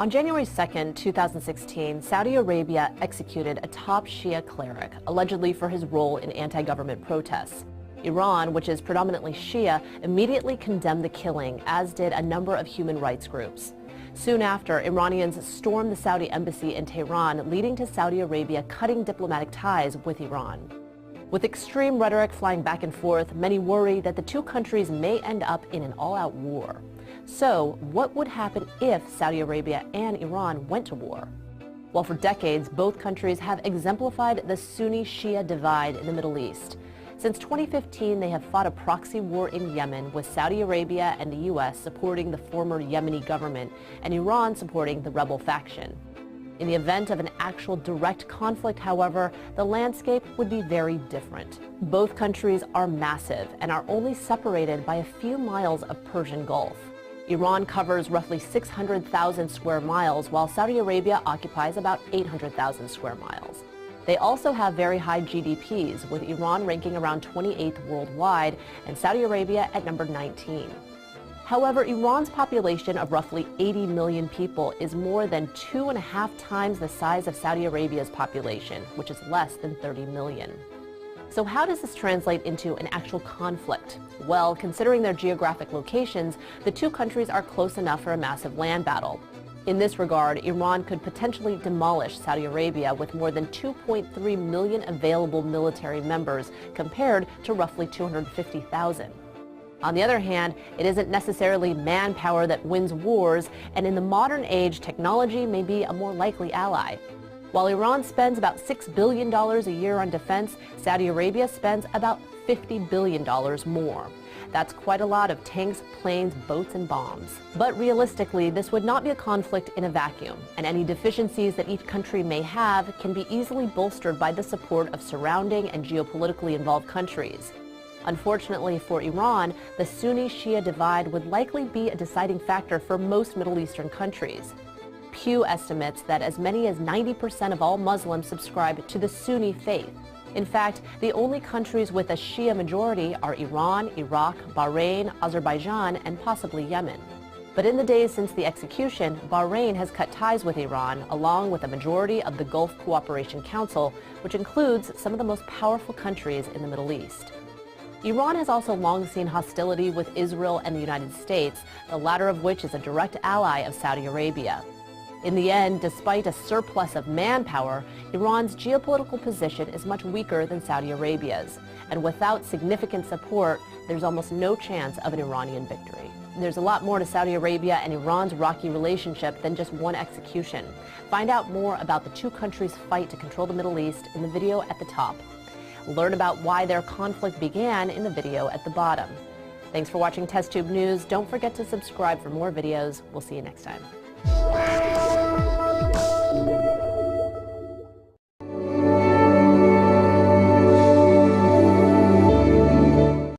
On January 2, 2016, Saudi Arabia executed a top Shia cleric, allegedly for his role in anti-government protests. Iran, which is predominantly Shia, immediately condemned the killing, as did a number of human rights groups. Soon after, Iranians stormed the Saudi embassy in Tehran, leading to Saudi Arabia cutting diplomatic ties with Iran. With extreme rhetoric flying back and forth, many worry that the two countries may end up in an all-out war. So, what would happen if Saudi Arabia and Iran went to war? Well, for decades, both countries have exemplified the Sunni-Shia divide in the Middle East. Since 2015, they have fought a proxy war in Yemen, with Saudi Arabia and the U.S. supporting the former Yemeni government and Iran supporting the rebel faction. In the event of an actual direct conflict, however, the landscape would be very different. Both countries are massive and are only separated by a few miles of Persian Gulf. Iran covers roughly 600,000 square miles, while Saudi Arabia occupies about 800,000 square miles. They also have very high GDPs, with Iran ranking around 28th worldwide and Saudi Arabia at number 19. However, Iran's population of roughly 80 million people is more than 2.5 times the size of Saudi Arabia's population, which is less than 30 million. So how does this translate into an actual conflict? Well, considering their geographic locations, the two countries are close enough for a massive land battle. In this regard, Iran could potentially demolish Saudi Arabia with more than 2.3 million available military members compared to roughly 250,000. On the other hand, it isn't necessarily manpower that wins wars, and in the modern age, technology may be a more likely ally. While Iran spends about $6 billion a year on defense, Saudi Arabia spends about $50 billion more. That's quite a lot of tanks, planes, boats, and bombs. But realistically, this would not be a conflict in a vacuum, and any deficiencies that each country may have can be easily bolstered by the support of surrounding and geopolitically involved countries. Unfortunately for Iran, the Sunni-Shia divide would likely be a deciding factor for most Middle Eastern countries. Pew estimates that as many as 90% of all Muslims subscribe to the Sunni faith. In fact, the only countries with a Shia majority are Iran, Iraq, Bahrain, Azerbaijan, and possibly Yemen. But in the days since the execution, Bahrain has cut ties with Iran, along with a majority of the Gulf Cooperation Council, which includes some of the most powerful countries in the Middle East. Iran has also long seen hostility with Israel and the United States, the latter of which is a direct ally of Saudi Arabia. In the end, despite a surplus of manpower, Iran's geopolitical position is much weaker than Saudi Arabia's, and without significant support, there's almost no chance of an Iranian victory. There's a lot more to Saudi Arabia and Iran's rocky relationship than just one execution. Find out more about the two countries' fight to control the Middle East in the video at the top. Learn about why their conflict began in the video at the bottom. Thanks for watching TestTube News. Don't forget to subscribe for more videos. We'll see you next time.